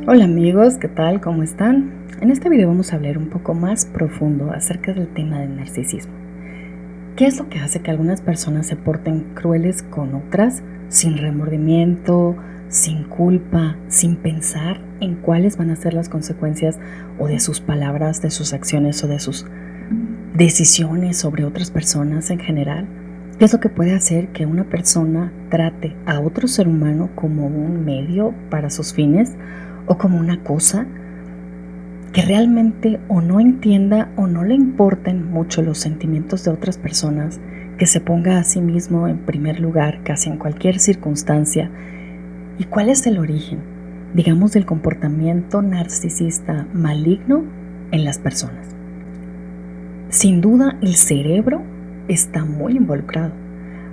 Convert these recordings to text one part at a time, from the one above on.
Hola amigos, ¿qué tal? ¿Cómo están? En este video vamos a hablar un poco más profundo acerca del tema del narcisismo. ¿Qué es lo que hace que algunas personas se porten crueles con otras sin remordimiento, sin culpa, sin pensar en cuáles van a ser las consecuencias o de sus palabras, de sus acciones o de sus decisiones sobre otras personas en general? ¿Qué es lo que puede hacer que una persona trate a otro ser humano como un medio para sus fines o como una cosa que realmente o no entienda o no le importen mucho los sentimientos de otras personas, que se ponga a sí mismo en primer lugar casi en cualquier circunstancia? ¿Y cuál es el origen, digamos, del comportamiento narcisista maligno en las personas? Sin duda, el cerebro está muy involucrado.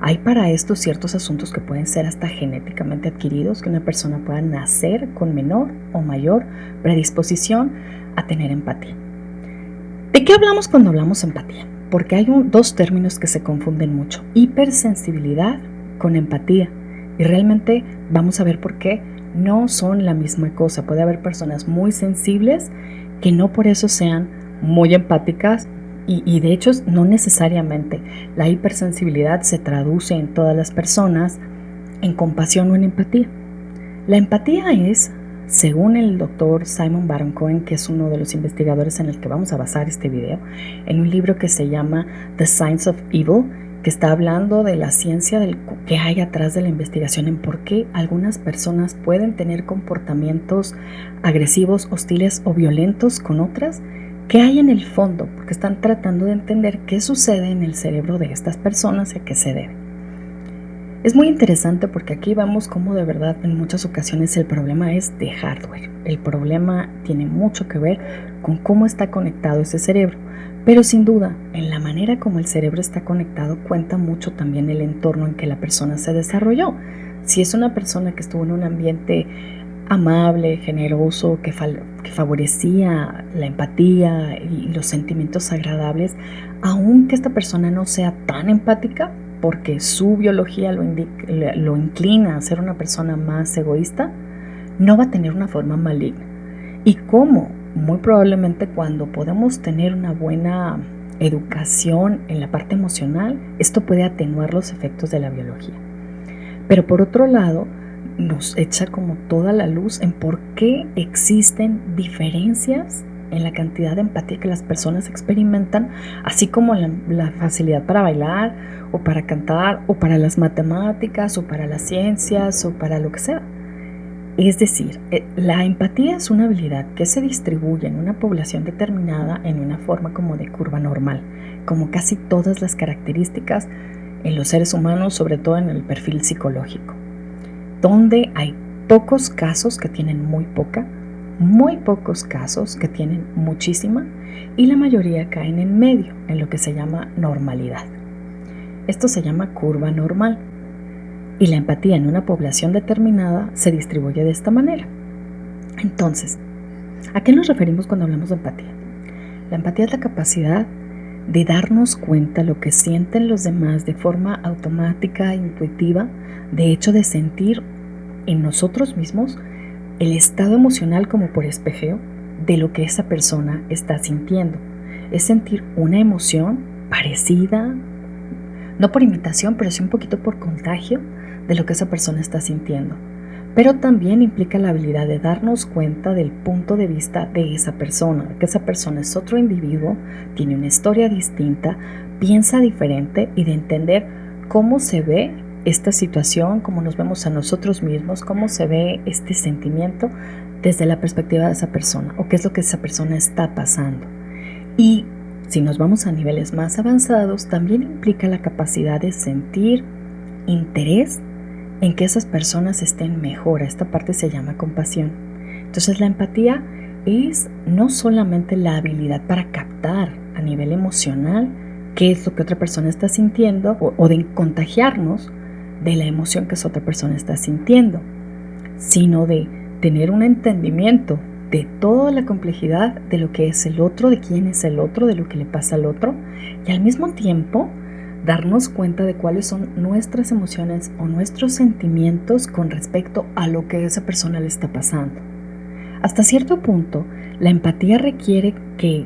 Hay para esto ciertos asuntos que pueden ser hasta genéticamente adquiridos, que una persona pueda nacer con menor o mayor predisposición a tener empatía. ¿De qué hablamos cuando hablamos empatía? Porque hay dos términos que se confunden mucho: hipersensibilidad con empatía. Y realmente vamos a ver por qué no son la misma cosa. Puede haber personas muy sensibles que no por eso sean muy empáticas. Y de hecho no necesariamente. La hipersensibilidad se traduce en todas las personas en compasión o en empatía. La empatía es, según el doctor Simon Baron-Cohen, que es uno de los investigadores en el que vamos a basar este video, en un libro que se llama The Science of Evil, que está hablando de la ciencia que hay atrás de la investigación en por qué algunas personas pueden tener comportamientos agresivos, hostiles o violentos con otras. ¿Qué hay en el fondo? Porque están tratando de entender qué sucede en el cerebro de estas personas y a qué se debe. Es muy interesante porque aquí vemos cómo de verdad en muchas ocasiones el problema es de hardware. El problema tiene mucho que ver con cómo está conectado ese cerebro. Pero sin duda, en la manera como el cerebro está conectado cuenta mucho también el entorno en que la persona se desarrolló. Si es una persona que estuvo en un ambiente amable, generoso, que favorecía la empatía y los sentimientos agradables, aunque esta persona no sea tan empática, porque su biología lo inclina a ser una persona más egoísta, no va a tener una forma maligna. Y como muy probablemente cuando podemos tener una buena educación en la parte emocional, esto puede atenuar los efectos de la biología. Pero por otro lado, nos echa como toda la luz en por qué existen diferencias en la cantidad de empatía que las personas experimentan, así como la facilidad para bailar o para cantar o para las matemáticas o para las ciencias o para lo que sea. Es decir, la empatía es una habilidad que se distribuye en una población determinada en una forma como de curva normal, como casi todas las características en los seres humanos, sobre todo en el perfil psicológico, donde hay pocos casos que tienen muy poca, muy pocos casos que tienen muchísima, y la mayoría caen en medio, en lo que se llama normalidad. Esto se llama curva normal, y la empatía en una población determinada se distribuye de esta manera. Entonces, ¿a qué nos referimos cuando hablamos de empatía? La empatía es la capacidad de darnos cuenta lo que sienten los demás de forma automática, intuitiva, de hecho de sentir en nosotros mismos el estado emocional como por espejeo de lo que esa persona está sintiendo. Es sentir una emoción parecida, no por imitación, pero sí un poquito por contagio de lo que esa persona está sintiendo. Pero también implica la habilidad de darnos cuenta del punto de vista de esa persona, que esa persona es otro individuo, tiene una historia distinta, piensa diferente, y de entender cómo se ve esta situación, cómo nos vemos a nosotros mismos, cómo se ve este sentimiento desde la perspectiva de esa persona, o qué es lo que esa persona está pasando. Y si nos vamos a niveles más avanzados, también implica la capacidad de sentir interés en que esas personas estén mejor. Esta parte se llama compasión. Entonces la empatía es no solamente la habilidad para captar a nivel emocional qué es lo que otra persona está sintiendo o de contagiarnos de la emoción que esa otra persona está sintiendo, sino de tener un entendimiento de toda la complejidad de lo que es el otro, de quién es el otro, de lo que le pasa al otro, y al mismo tiempo darnos cuenta de cuáles son nuestras emociones o nuestros sentimientos con respecto a lo que esa persona le está pasando. Hasta cierto punto, la empatía requiere que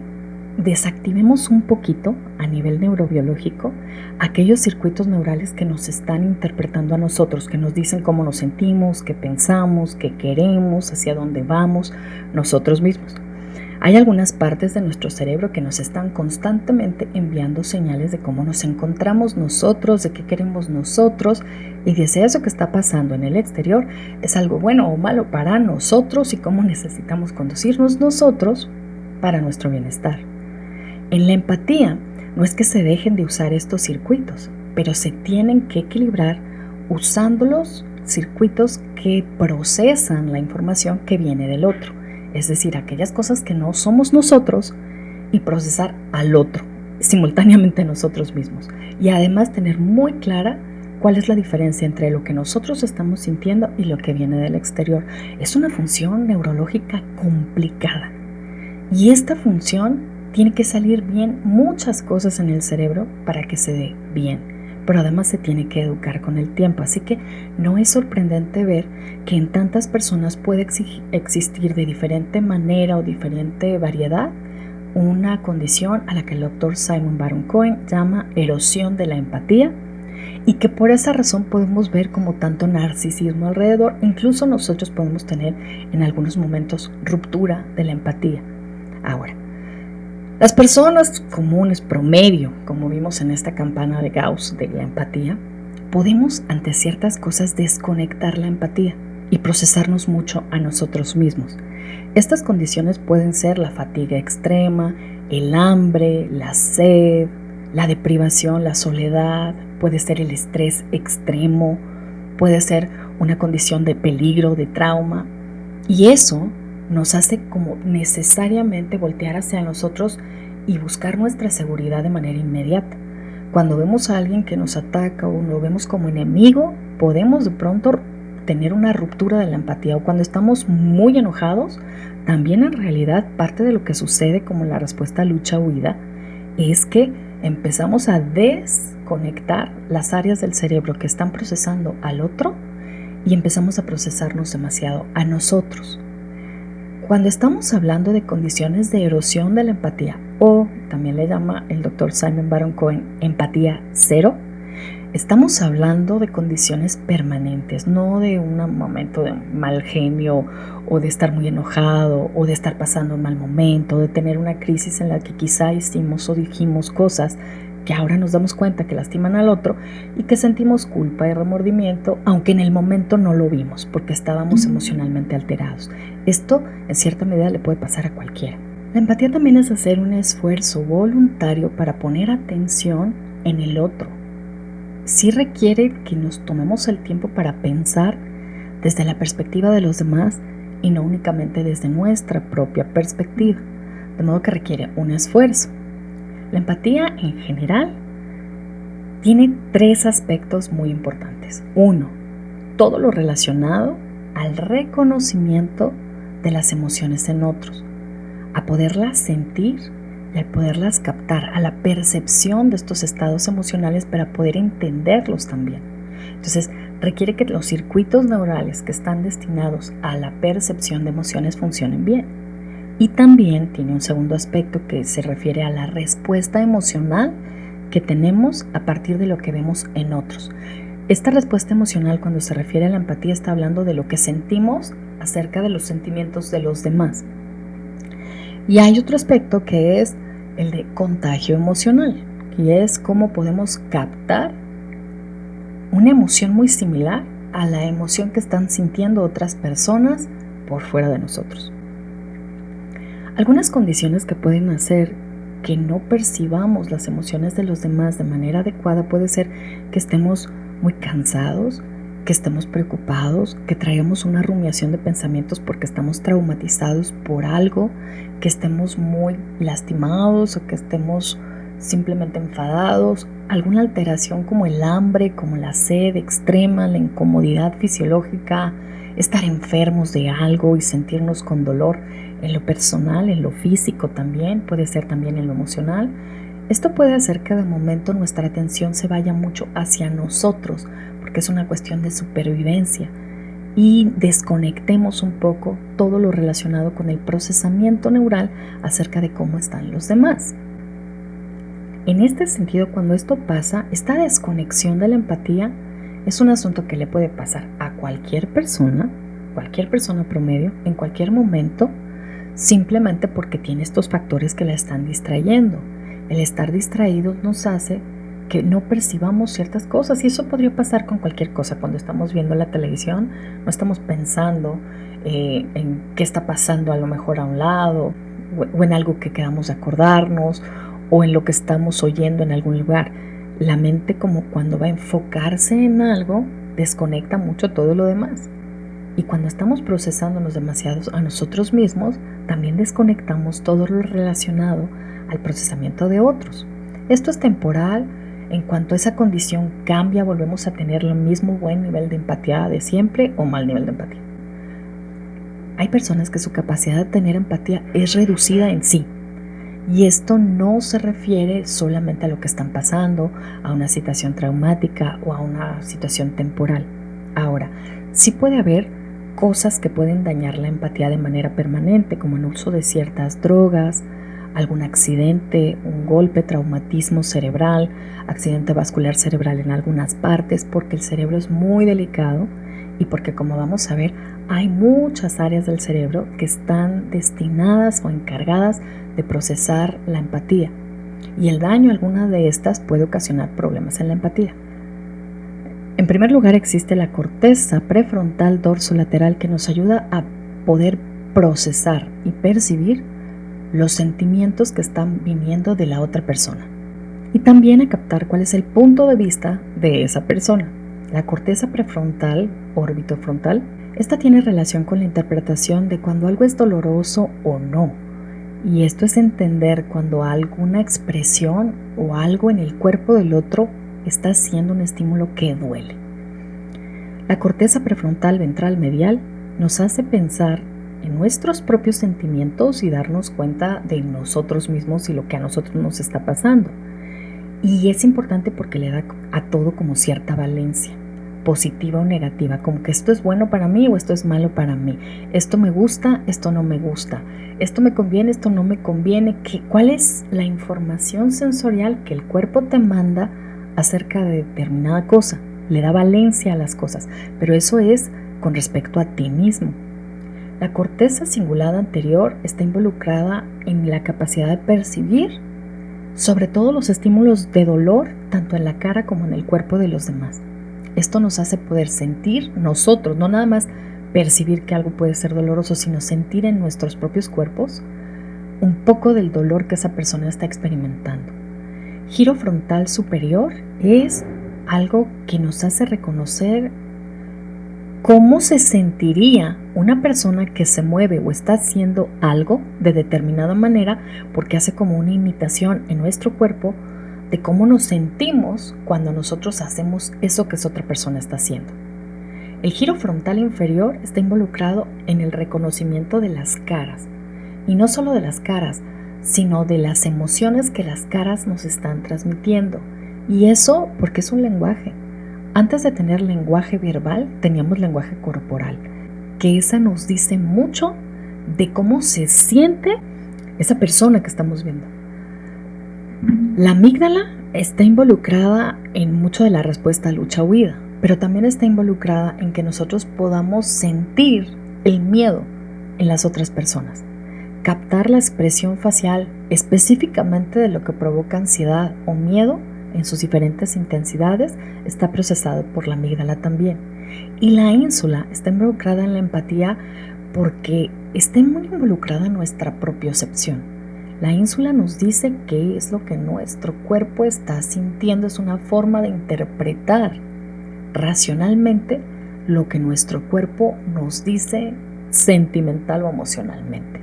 desactivemos un poquito a nivel neurobiológico aquellos circuitos neurales que nos están interpretando a nosotros, que nos dicen cómo nos sentimos, qué pensamos, qué queremos, hacia dónde vamos nosotros mismos. Hay algunas partes de nuestro cerebro que nos están constantemente enviando señales de cómo nos encontramos nosotros, de qué queremos nosotros, y de si eso que está pasando en el exterior es algo bueno o malo para nosotros y cómo necesitamos conducirnos nosotros para nuestro bienestar. En la empatía no es que se dejen de usar estos circuitos, pero se tienen que equilibrar usando los circuitos que procesan la información que viene del otro. Es decir, aquellas cosas que no somos nosotros y procesar al otro, simultáneamente nosotros mismos. Y además tener muy clara cuál es la diferencia entre lo que nosotros estamos sintiendo y lo que viene del exterior. Es una función neurológica complicada. Y esta función tiene que salir bien muchas cosas en el cerebro para que se dé bien. Pero además se tiene que educar con el tiempo, así que no es sorprendente ver que en tantas personas puede existir de diferente manera o diferente variedad una condición a la que el doctor Simon Baron-Cohen llama erosión de la empatía, y que por esa razón podemos ver como tanto narcisismo alrededor. Incluso nosotros podemos tener en algunos momentos ruptura de la empatía. Ahora, las personas comunes promedio, como vimos en esta campana de Gauss de la empatía, podemos ante ciertas cosas desconectar la empatía y procesarnos mucho a nosotros mismos. Estas condiciones pueden ser la fatiga extrema, el hambre, la sed, la deprivación, la soledad, puede ser el estrés extremo, puede ser una condición de peligro, de trauma, y eso nos hace como necesariamente voltear hacia nosotros y buscar nuestra seguridad de manera inmediata. Cuando vemos a alguien que nos ataca o lo vemos como enemigo, podemos de pronto tener una ruptura de la empatía, o cuando estamos muy enojados, también en realidad parte de lo que sucede como la respuesta lucha-huida es que empezamos a desconectar las áreas del cerebro que están procesando al otro y empezamos a procesarnos demasiado a nosotros. Cuando estamos hablando de condiciones de erosión de la empatía, o también le llama el doctor Simon Baron-Cohen empatía cero, estamos hablando de condiciones permanentes, no de un momento de mal genio o de estar muy enojado o de estar pasando un mal momento, de tener una crisis en la que quizá hicimos o dijimos cosas que ahora nos damos cuenta que lastiman al otro y que sentimos culpa y remordimiento, aunque en el momento no lo vimos porque estábamos emocionalmente alterados. Esto en cierta medida le puede pasar a cualquiera. La empatía también es hacer un esfuerzo voluntario para poner atención en el otro. Sí requiere que nos tomemos el tiempo para pensar desde la perspectiva de los demás y no únicamente desde nuestra propia perspectiva, de modo que requiere un esfuerzo. La empatía en general tiene 3 aspectos muy importantes. 1, todo lo relacionado al reconocimiento de las emociones en otros, a poderlas sentir y a poderlas captar, a la percepción de estos estados emocionales para poder entenderlos también. Entonces, requiere que los circuitos neurales que están destinados a la percepción de emociones funcionen bien. Y también tiene un segundo aspecto que se refiere a la respuesta emocional que tenemos a partir de lo que vemos en otros. Esta respuesta emocional, cuando se refiere a la empatía, está hablando de lo que sentimos acerca de los sentimientos de los demás. Y hay otro aspecto que es el de contagio emocional, que es cómo podemos captar una emoción muy similar a la emoción que están sintiendo otras personas por fuera de nosotros. Algunas condiciones que pueden hacer que no percibamos las emociones de los demás de manera adecuada puede ser que estemos muy cansados, que estemos preocupados, que traigamos una rumiación de pensamientos porque estamos traumatizados por algo, que estemos muy lastimados o que estemos simplemente enfadados, alguna alteración como el hambre, como la sed extrema, la incomodidad fisiológica, estar enfermos de algo y sentirnos con dolor en lo personal, en lo físico también, puede ser también en lo emocional. Esto puede hacer que de momento nuestra atención se vaya mucho hacia nosotros, porque es una cuestión de supervivencia. y desconectemos un poco todo lo relacionado con el procesamiento neural acerca de cómo están los demás. En este sentido, cuando esto pasa, esta desconexión de la empatía es un asunto que le puede pasar a cualquier persona promedio, en cualquier momento, simplemente porque tiene estos factores que la están distrayendo. El estar distraídos nos hace que no percibamos ciertas cosas, y eso podría pasar con cualquier cosa. Cuando estamos viendo la televisión, no estamos pensando en qué está pasando a lo mejor a un lado, o en algo que queramos acordarnos, o en lo que estamos oyendo en algún lugar. La mente, como cuando va a enfocarse en algo, desconecta mucho todo lo demás. Y cuando estamos procesándonos demasiado a nosotros mismos, también desconectamos todo lo relacionado al procesamiento de otros. Esto es temporal. En cuanto esa condición cambia, volvemos a tener el mismo buen nivel de empatía de siempre o mal nivel de empatía. Hay personas que su capacidad de tener empatía es reducida en sí. Y esto no se refiere solamente a lo que están pasando, a una situación traumática o a una situación temporal. Ahora, sí puede haber cosas que pueden dañar la empatía de manera permanente, como el uso de ciertas drogas, algún accidente, un golpe, traumatismo cerebral, accidente vascular cerebral en algunas partes, porque el cerebro es muy delicado y porque, como vamos a ver, hay muchas áreas del cerebro que están destinadas o encargadas de procesar la empatía, y el daño a alguna de estas puede ocasionar problemas en la empatía. En primer lugar, existe la corteza prefrontal dorsolateral, que nos ayuda a poder procesar y percibir los sentimientos que están viniendo de la otra persona, y también a captar cuál es el punto de vista de esa persona. La corteza prefrontal, orbitofrontal, esta tiene relación con la interpretación de cuando algo es doloroso o no, y esto es entender cuando alguna expresión o algo en el cuerpo del otro está haciendo un estímulo que duele. La corteza prefrontal ventral medial nos hace pensar en nuestros propios sentimientos y darnos cuenta de nosotros mismos y lo que a nosotros nos está pasando. Y es importante porque le da a todo como cierta valencia, positiva o negativa, como que esto es bueno para mí o esto es malo para mí, esto me gusta, esto no me gusta, esto me conviene, esto no me conviene. ¿Cuál es la información sensorial que el cuerpo te manda acerca de determinada cosa? Le da valencia a las cosas, pero eso es con respecto a ti mismo. La corteza cingulada anterior está involucrada en la capacidad de percibir sobre todo los estímulos de dolor, tanto en la cara como en el cuerpo de los demás. Esto nos hace poder sentir nosotros, no nada más percibir que algo puede ser doloroso, sino sentir en nuestros propios cuerpos un poco del dolor que esa persona está experimentando. Giro frontal superior es algo que nos hace reconocer cómo se sentiría una persona que se mueve o está haciendo algo de determinada manera, porque hace como una imitación en nuestro cuerpo de cómo nos sentimos cuando nosotros hacemos eso que esa otra persona está haciendo. El giro frontal inferior está involucrado en el reconocimiento de las caras, y no solo de las caras, sino de las emociones que las caras nos están transmitiendo. Y eso porque es un lenguaje. Antes de tener lenguaje verbal, teníamos lenguaje corporal, que esa nos dice mucho de cómo se siente esa persona que estamos viendo. La amígdala está involucrada en mucho de la respuesta a lucha-huida, pero también está involucrada en que nosotros podamos sentir el miedo en las otras personas, captar la expresión facial específicamente de lo que provoca ansiedad o miedo en sus diferentes intensidades. Está procesado por la amígdala también. Y la ínsula está involucrada en la empatía porque está muy involucrada en nuestra propiocepción. La ínsula nos dice qué es lo que nuestro cuerpo está sintiendo. Es una forma de interpretar racionalmente lo que nuestro cuerpo nos dice sentimental o emocionalmente.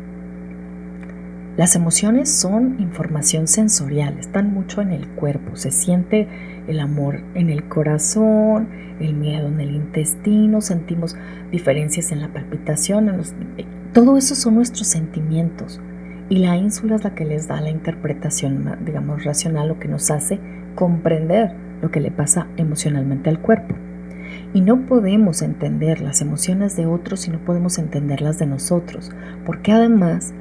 Las emociones son información sensorial, están mucho en el cuerpo. Se siente el amor en el corazón, el miedo en el intestino, sentimos diferencias en la palpitación, todo eso son nuestros sentimientos. Y la ínsula es la que les da la interpretación, digamos, racional, lo que nos hace comprender lo que le pasa emocionalmente al cuerpo. Y no podemos entender las emociones de otros si no podemos entenderlas de nosotros, porque además,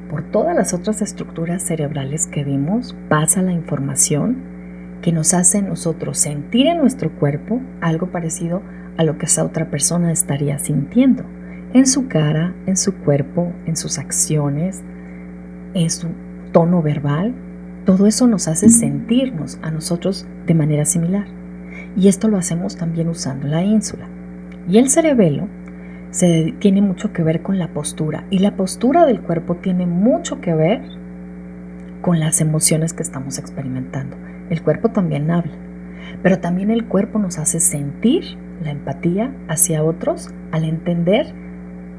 por todas las otras estructuras cerebrales que vimos, pasa la información que nos hace nosotros sentir en nuestro cuerpo algo parecido a lo que esa otra persona estaría sintiendo, en su cara, en su cuerpo, en sus acciones, en su tono verbal. Todo eso nos hace sentirnos a nosotros de manera similar. Y esto lo hacemos también usando la ínsula. Y el cerebelo tiene mucho que ver con la postura. Y la postura del cuerpo tiene mucho que ver con las emociones que estamos experimentando. El cuerpo también habla. Pero también el cuerpo nos hace sentir la empatía hacia otros al entender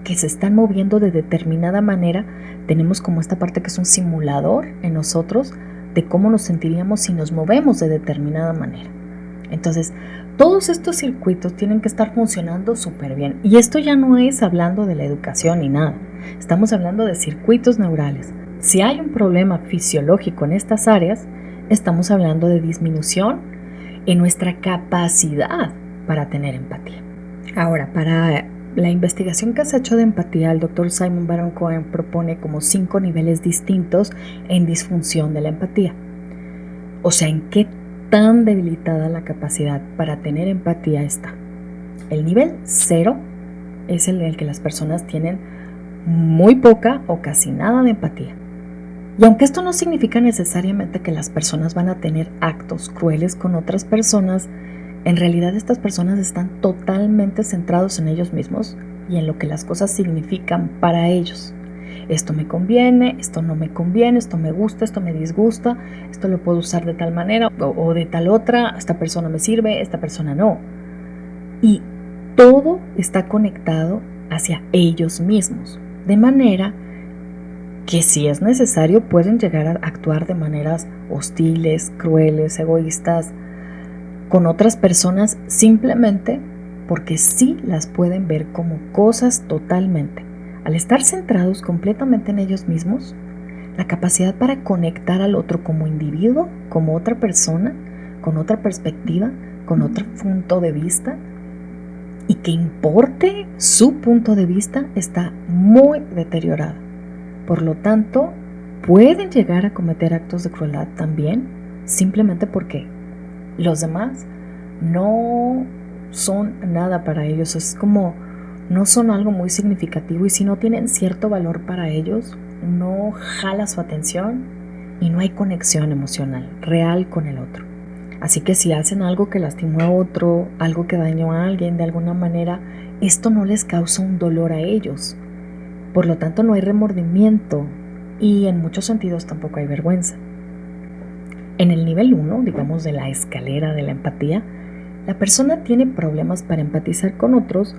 que se están moviendo de determinada manera. Tenemos como esta parte que es un simulador en nosotros de cómo nos sentiríamos si nos movemos de determinada manera. Entonces, todos estos circuitos tienen que estar funcionando súper bien. Y esto ya no es hablando de la educación ni nada. Estamos hablando de circuitos neurales. Si hay un problema fisiológico en estas áreas, estamos hablando de disminución en nuestra capacidad para tener empatía. Ahora, para la investigación que se ha hecho de empatía, el Dr. Simon Baron-Cohen propone como 5 niveles distintos en disfunción de la empatía. O sea, en qué tan debilitada la capacidad para tener empatía está. El nivel 0 es el que las personas tienen muy poca o casi nada de empatía. Y aunque esto no significa necesariamente que las personas van a tener actos crueles con otras personas, en realidad estas personas están totalmente centrados en ellos mismos y en lo que las cosas significan para ellos. Esto me conviene, esto no me conviene, esto me gusta, esto me disgusta, esto lo puedo usar de tal manera o de tal otra, esta persona me sirve, esta persona no. Y todo está conectado hacia ellos mismos, de manera que si es necesario pueden llegar a actuar de maneras hostiles, crueles, egoístas con otras personas simplemente porque sí las pueden ver como cosas totalmente. Al estar centrados completamente en ellos mismos, la capacidad para conectar al otro como individuo, como otra persona, con otra perspectiva, con otro punto de vista, y que importe su punto de vista, está muy deteriorada. Por lo tanto, pueden llegar a cometer actos de crueldad también, simplemente porque los demás no son nada para ellos. Es como no son algo muy significativo, y si no tienen cierto valor para ellos, no jala su atención y no hay conexión emocional real con el otro. Así que si hacen algo que lastimó a otro, algo que dañó a alguien de alguna manera, esto no les causa un dolor a ellos. Por lo tanto, no hay remordimiento y en muchos sentidos tampoco hay vergüenza. En el nivel 1, digamos de la escalera de la empatía, la persona tiene problemas para empatizar con otros,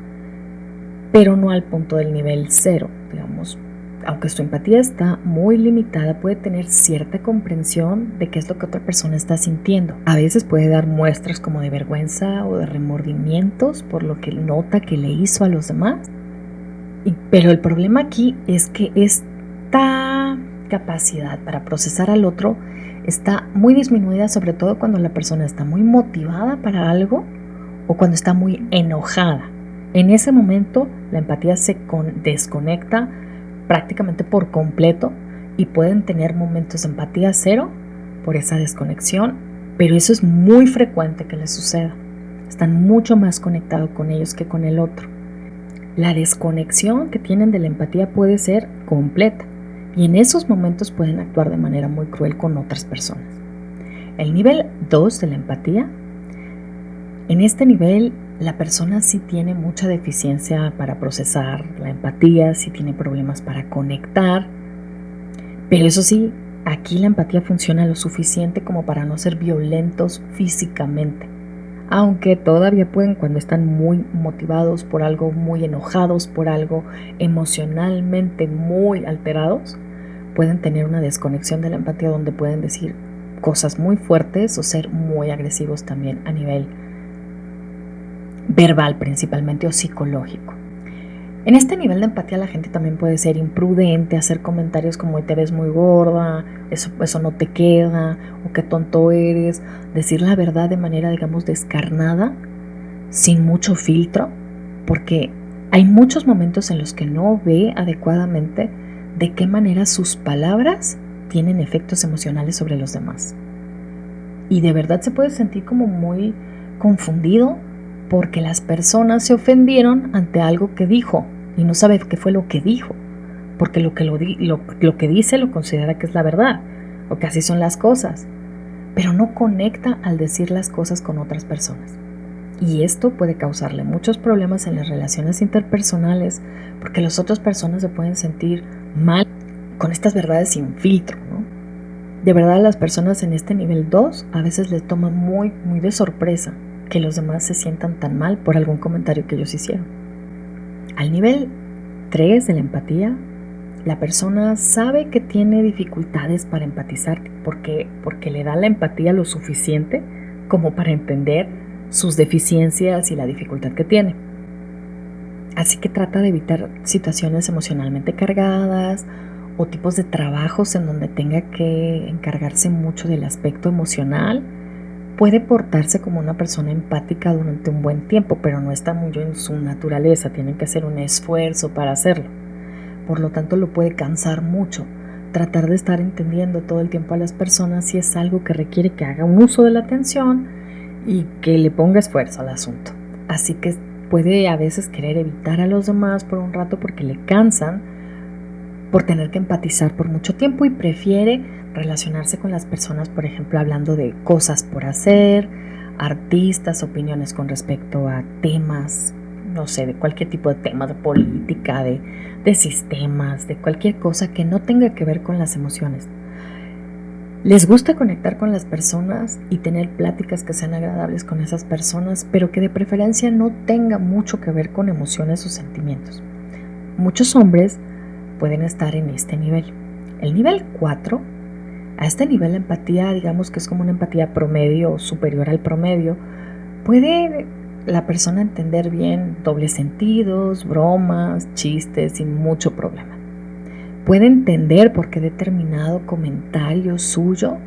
pero no al punto del nivel 0, digamos. Aunque su empatía está muy limitada, puede tener cierta comprensión de qué es lo que otra persona está sintiendo. A veces puede dar muestras como de vergüenza o de remordimientos por lo que nota que le hizo a los demás. Pero el problema aquí es que esta capacidad para procesar al otro está muy disminuida, sobre todo cuando la persona está muy motivada para algo o cuando está muy enojada. En ese momento la empatía se desconecta prácticamente por completo y pueden tener momentos de empatía 0 por esa desconexión, pero eso es muy frecuente que les suceda. Están mucho más conectados con ellos que con el otro. La desconexión que tienen de la empatía puede ser completa y en esos momentos pueden actuar de manera muy cruel con otras personas. El nivel 2 de la empatía, en este nivel la persona sí tiene mucha deficiencia para procesar la empatía, sí tiene problemas para conectar, pero eso sí, aquí la empatía funciona lo suficiente como para no ser violentos físicamente. Aunque todavía pueden, cuando están muy motivados por algo, muy enojados por algo, emocionalmente muy alterados, pueden tener una desconexión de la empatía donde pueden decir cosas muy fuertes o ser muy agresivos también a nivel verbal principalmente o psicológico. En este nivel de empatía la gente también puede ser imprudente, hacer comentarios como te ves muy gorda, eso no te queda, o qué tonto eres, decir la verdad de manera, digamos, descarnada, sin mucho filtro, porque hay muchos momentos en los que no ve adecuadamente de qué manera sus palabras tienen efectos emocionales sobre los demás. Y de verdad se puede sentir como muy confundido porque las personas se ofendieron ante algo que dijo y no sabe qué fue lo que dijo, porque lo que dice lo considera que es la verdad o que así son las cosas, pero no conecta al decir las cosas con otras personas. Y esto puede causarle muchos problemas en las relaciones interpersonales porque las otras personas se pueden sentir mal con estas verdades sin filtro, ¿no? De verdad, a las personas en este nivel 2 a veces les toma muy de sorpresa que los demás se sientan tan mal por algún comentario que ellos hicieron. Al nivel 3 de la empatía, la persona sabe que tiene dificultades para empatizar porque le da la empatía lo suficiente como para entender sus deficiencias y la dificultad que tiene. Así que trata de evitar situaciones emocionalmente cargadas o tipos de trabajos en donde tenga que encargarse mucho del aspecto emocional. Puede portarse como una persona empática durante un buen tiempo, pero no está muy en su naturaleza, tiene que hacer un esfuerzo para hacerlo. Por lo tanto, lo puede cansar mucho. Tratar de estar entendiendo todo el tiempo a las personas si es algo que requiere que haga un uso de la atención y que le ponga esfuerzo al asunto. Así que puede a veces querer evitar a los demás por un rato porque le cansan por tener que empatizar por mucho tiempo y prefiere relacionarse con las personas, por ejemplo, hablando de cosas por hacer, artistas, opiniones con respecto a temas, no sé, de cualquier tipo de tema, de política, de sistemas, de cualquier cosa que no tenga que ver con las emociones. Les gusta conectar con las personas y tener pláticas que sean agradables con esas personas, pero que de preferencia no tenga mucho que ver con emociones o sentimientos. Muchos hombres pueden estar en este nivel. El nivel 4, a este nivel la empatía, digamos que es como una empatía promedio o superior al promedio, puede la persona entender bien dobles sentidos, bromas, chistes sin mucho problema. Puede entender por qué determinado comentario suyo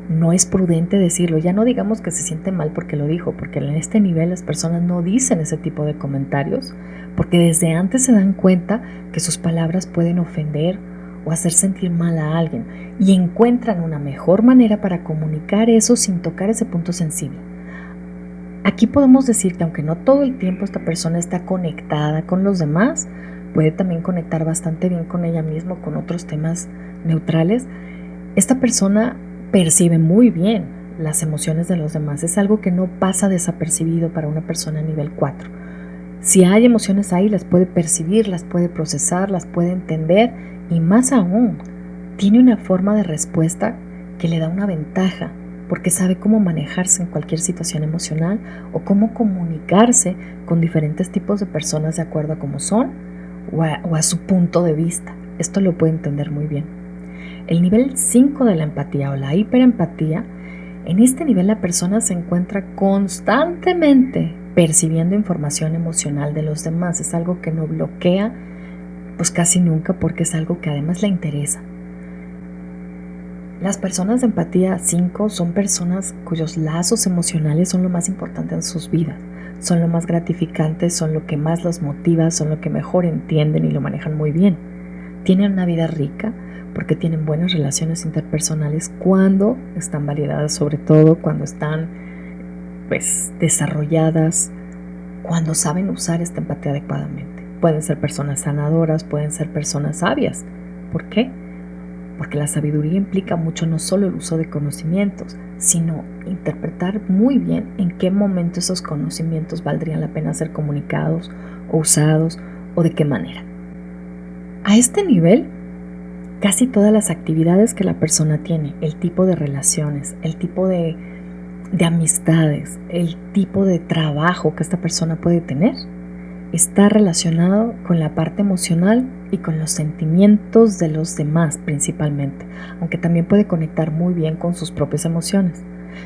no es prudente decirlo. Ya no digamos que se siente mal porque lo dijo, porque en este nivel las personas no dicen ese tipo de comentarios, porque desde antes se dan cuenta que sus palabras pueden ofender o hacer sentir mal a alguien y encuentran una mejor manera para comunicar eso sin tocar ese punto sensible. Aquí podemos decir que aunque no todo el tiempo esta persona está conectada con los demás, puede también conectar bastante bien con ella misma, con otros temas neutrales. Esta persona percibe muy bien las emociones de los demás. Es algo que no pasa desapercibido para una persona a nivel 4. Si hay emociones ahí, las puede percibir, las puede procesar, las puede entender y más aún, tiene una forma de respuesta que le da una ventaja porque sabe cómo manejarse en cualquier situación emocional o cómo comunicarse con diferentes tipos de personas de acuerdo a cómo son o a su punto de vista. Esto lo puede entender muy bien. El nivel 5 de la empatía o la hiperempatía, en este nivel la persona se encuentra constantemente percibiendo información emocional de los demás. Es algo que no bloquea pues casi nunca porque es algo que además le interesa. Las personas de empatía 5 son personas cuyos lazos emocionales son lo más importante en sus vidas, son lo más gratificantes, son lo que más los motiva, son lo que mejor entienden y lo manejan muy bien. Tienen una vida rica porque tienen buenas relaciones interpersonales cuando están validadas, sobre todo cuando están desarrolladas, cuando saben usar esta empatía adecuadamente. Pueden ser personas sanadoras, pueden ser personas sabias. ¿Por qué? Porque la sabiduría implica mucho no solo el uso de conocimientos, sino interpretar muy bien en qué momento esos conocimientos valdrían la pena ser comunicados o usados o de qué manera. A este nivel, casi todas las actividades que la persona tiene, el tipo de relaciones, el tipo de amistades, el tipo de trabajo que esta persona puede tener, está relacionado con la parte emocional y con los sentimientos de los demás principalmente, aunque también puede conectar muy bien con sus propias emociones.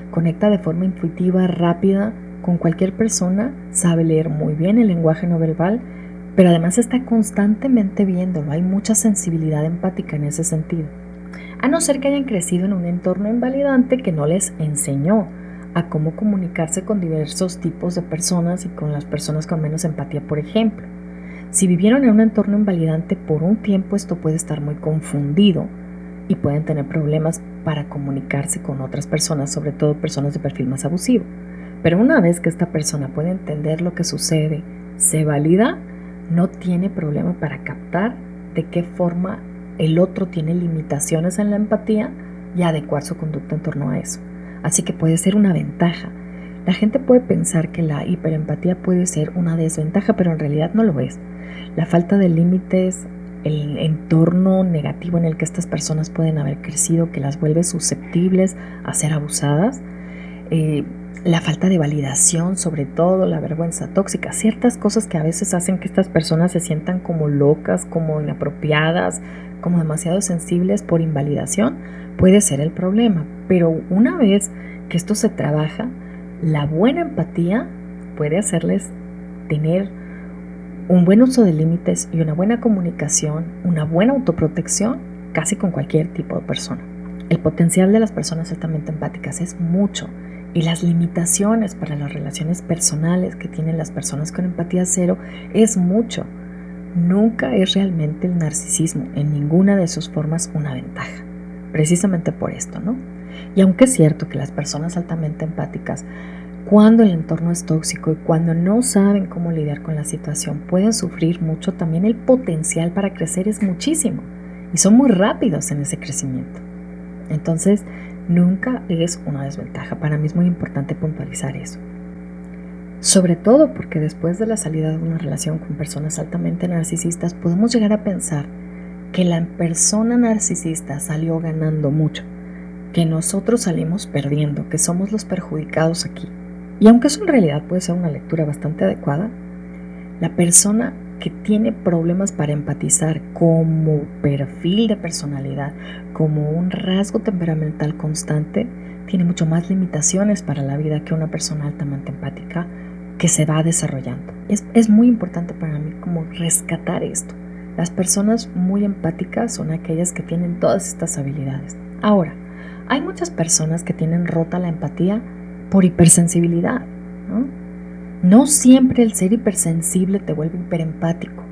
Conecta de forma intuitiva, rápida, con cualquier persona, sabe leer muy bien el lenguaje no verbal, pero además está constantemente viéndolo. Hay mucha sensibilidad empática en ese sentido. A no ser que hayan crecido en un entorno invalidante que no les enseñó a cómo comunicarse con diversos tipos de personas y con las personas con menos empatía, por ejemplo. Si vivieron en un entorno invalidante por un tiempo, esto puede estar muy confundido y pueden tener problemas para comunicarse con otras personas, sobre todo personas de perfil más abusivo. Pero una vez que esta persona puede entender lo que sucede, se valida, no tiene problema para captar de qué forma el otro tiene limitaciones en la empatía y adecuar su conducta en torno a eso. Así que puede ser una ventaja. La gente puede pensar que la hiperempatía puede ser una desventaja, pero en realidad no lo es. La falta de límites, el entorno negativo en el que estas personas pueden haber crecido, que las vuelve susceptibles a ser abusadas, la falta de validación, sobre todo la vergüenza tóxica, ciertas cosas que a veces hacen que estas personas se sientan como locas, como inapropiadas, como demasiado sensibles por invalidación, puede ser el problema. Pero una vez que esto se trabaja, la buena empatía puede hacerles tener un buen uso de límites y una buena comunicación, una buena autoprotección, casi con cualquier tipo de persona. El potencial de las personas altamente empáticas es mucho y las limitaciones para las relaciones personales que tienen las personas con empatía cero es mucho. Nunca es realmente el narcisismo en ninguna de sus formas una ventaja, precisamente por esto, ¿no? Y aunque es cierto que las personas altamente empáticas, cuando el entorno es tóxico y cuando no saben cómo lidiar con la situación, pueden sufrir mucho, también el potencial para crecer es muchísimo y son muy rápidos en ese crecimiento. Entonces, nunca es una desventaja. Para mí es muy importante puntualizar eso. Sobre todo porque después de la salida de una relación con personas altamente narcisistas, podemos llegar a pensar que la persona narcisista salió ganando mucho, que nosotros salimos perdiendo, que somos los perjudicados aquí. Y aunque eso en realidad puede ser una lectura bastante adecuada, la persona que tiene problemas para empatizar como perfil de personalidad, como un rasgo temperamental constante, tiene mucho más limitaciones para la vida que una persona altamente empática que se va desarrollando. Es muy importante para mí como rescatar esto. Las personas muy empáticas son aquellas que tienen todas estas habilidades. Ahora, hay muchas personas que tienen rota la empatía por hipersensibilidad, ¿no? No siempre el ser hipersensible te vuelve hiperempático.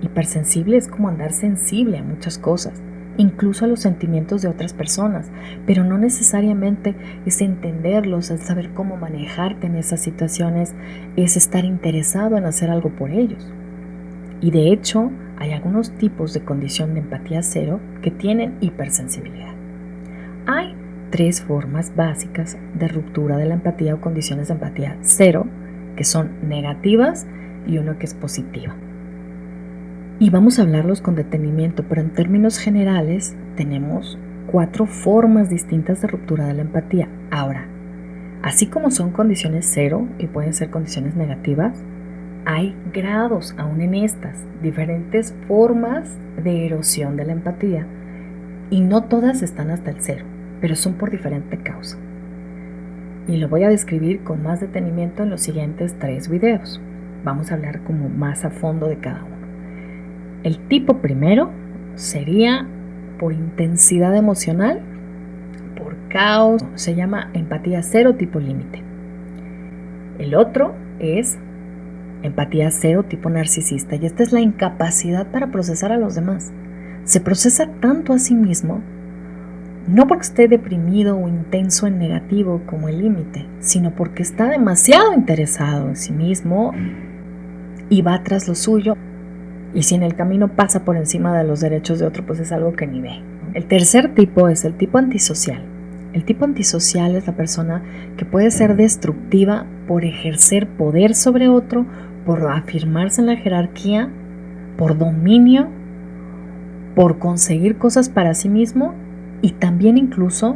Hipersensible es como andar sensible a muchas cosas, incluso a los sentimientos de otras personas, pero no necesariamente es entenderlos, es saber cómo manejarte en esas situaciones, es estar interesado en hacer algo por ellos. Y de hecho, hay algunos tipos de condición de empatía cero que tienen hipersensibilidad. Hay 3 formas básicas de ruptura de la empatía o condiciones de empatía cero, que son negativas y una que es positiva. Y vamos a hablarlos con detenimiento, pero en términos generales tenemos 4 formas distintas de ruptura de la empatía. Ahora, así como son condiciones cero y pueden ser condiciones negativas, hay grados aún en estas, diferentes formas de erosión de la empatía, y no todas están hasta el cero, pero son por diferente causa. Y lo voy a describir con más detenimiento en los siguientes 3 videos. Vamos a hablar como más a fondo de cada uno. El tipo primero sería por intensidad emocional, por caos, se llama empatía cero tipo límite. El otro es empatía cero tipo narcisista, y esta es la incapacidad para procesar a los demás. Se procesa tanto a sí mismo, no porque esté deprimido o intenso en negativo como el límite, sino porque está demasiado interesado en sí mismo y va tras lo suyo, y si en el camino pasa por encima de los derechos de otro, pues es algo que ni ve. El tercer tipo es el tipo antisocial. El tipo antisocial es la persona que puede ser destructiva por ejercer poder sobre otro, por afirmarse en la jerarquía, por dominio, por conseguir cosas para sí mismo, y también incluso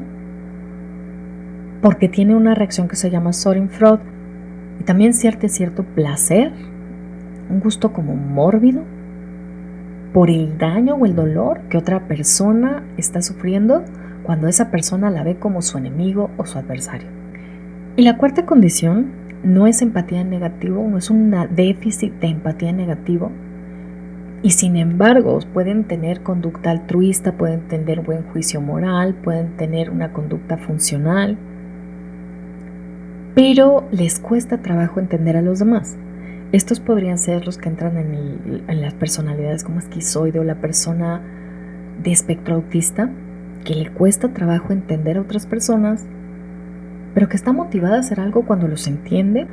porque tiene una reacción que se llama Schadenfreude, y también cierto placer, un gusto como mórbido por el daño o el dolor que otra persona está sufriendo cuando esa persona la ve como su enemigo o su adversario. Y la cuarta condición no es empatía en negativo, no es un déficit de empatía en negativo, y sin embargo pueden tener conducta altruista, pueden tener buen juicio moral, pueden tener una conducta funcional. pero les cuesta trabajo entender a los demás. Estos podrían ser los que entran en las personalidades como esquizoide o la persona de espectro autista, que le cuesta trabajo entender a otras personas, pero que está motivada a hacer algo cuando los entiende.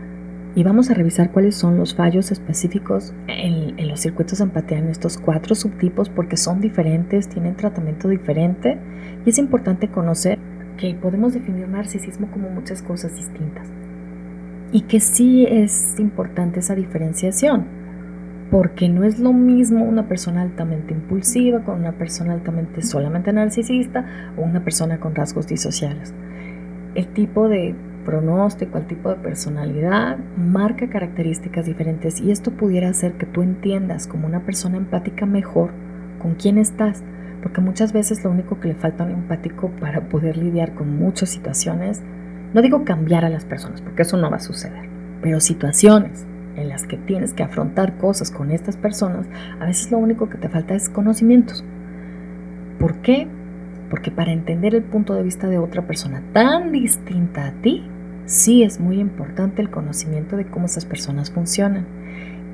Y vamos a revisar cuáles son los fallos específicos en los circuitos de empatía en estos 4 subtipos, porque son diferentes, tienen tratamiento diferente, y es importante conocer que podemos definir narcisismo como muchas cosas distintas y que sí es importante esa diferenciación, porque no es lo mismo una persona altamente impulsiva con una persona altamente solamente narcisista o una persona con rasgos disociales. El tipo de pronóstico, el tipo de personalidad marca características diferentes, y esto pudiera hacer que tú entiendas como una persona empática mejor con quién estás, porque muchas veces lo único que le falta a un empático para poder lidiar con muchas situaciones, no digo cambiar a las personas porque eso no va a suceder, pero situaciones en las que tienes que afrontar cosas con estas personas, a veces lo único que te falta es conocimientos. ¿Por qué? Porque para entender el punto de vista de otra persona tan distinta a ti, sí es muy importante el conocimiento de cómo esas personas funcionan.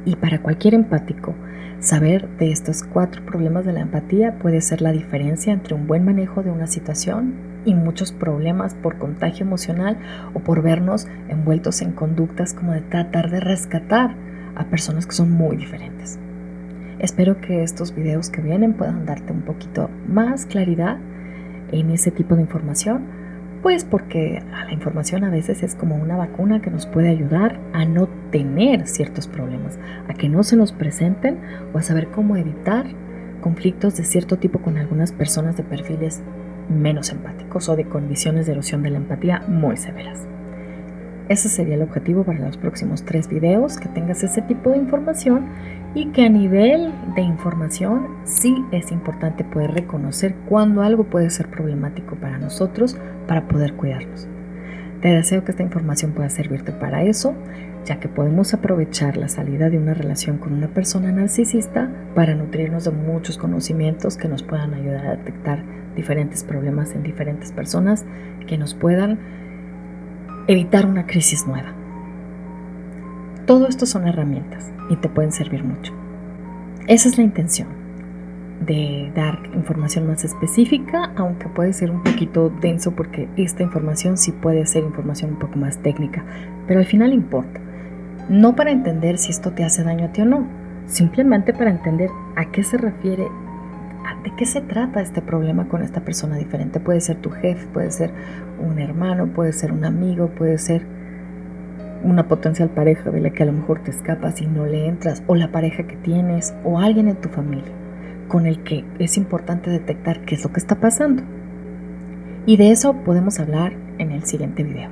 Y para cualquier empático, saber de estos 4 problemas de la empatía puede ser la diferencia entre un buen manejo de una situación y muchos problemas por contagio emocional o por vernos envueltos en conductas como de tratar de rescatar a personas que son muy diferentes. Espero que estos videos que vienen puedan darte un poquito más claridad en ese tipo de información, pues porque la información a veces es como una vacuna que nos puede ayudar a no tener ciertos problemas, a que no se nos presenten o a saber cómo evitar conflictos de cierto tipo con algunas personas de perfiles menos empáticos o de condiciones de erosión de la empatía muy severas. Ese sería el objetivo para los próximos 3 videos, que tengas ese tipo de información y que a nivel de información sí es importante poder reconocer cuando algo puede ser problemático para nosotros para poder cuidarnos. Te deseo que esta información pueda servirte para eso, ya que podemos aprovechar la salida de una relación con una persona narcisista para nutrirnos de muchos conocimientos que nos puedan ayudar a detectar diferentes problemas en diferentes personas, que nos puedan evitar una crisis nueva. Todo esto son herramientas y te pueden servir mucho. Esa es la intención, de dar información más específica, aunque puede ser un poquito denso porque esta información sí puede ser información un poco más técnica, pero al final importa. No para entender si esto te hace daño a ti o no, simplemente para entender a qué se refiere, de qué se trata este problema con esta persona diferente. Puede ser tu jefe, puede ser un hermano, puede ser un amigo, puede ser una potencial pareja de la que a lo mejor te escapas y no le entras, o la pareja que tienes, o alguien en tu familia con el que es importante detectar qué es lo que está pasando. Y de eso podemos hablar en el siguiente video.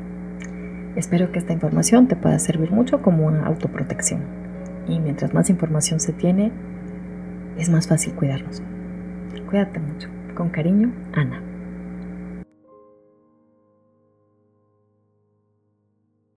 Espero que esta información te pueda servir mucho como una autoprotección. Y mientras más información se tiene, es más fácil cuidarnos. Cuídate mucho. Con cariño, Ana.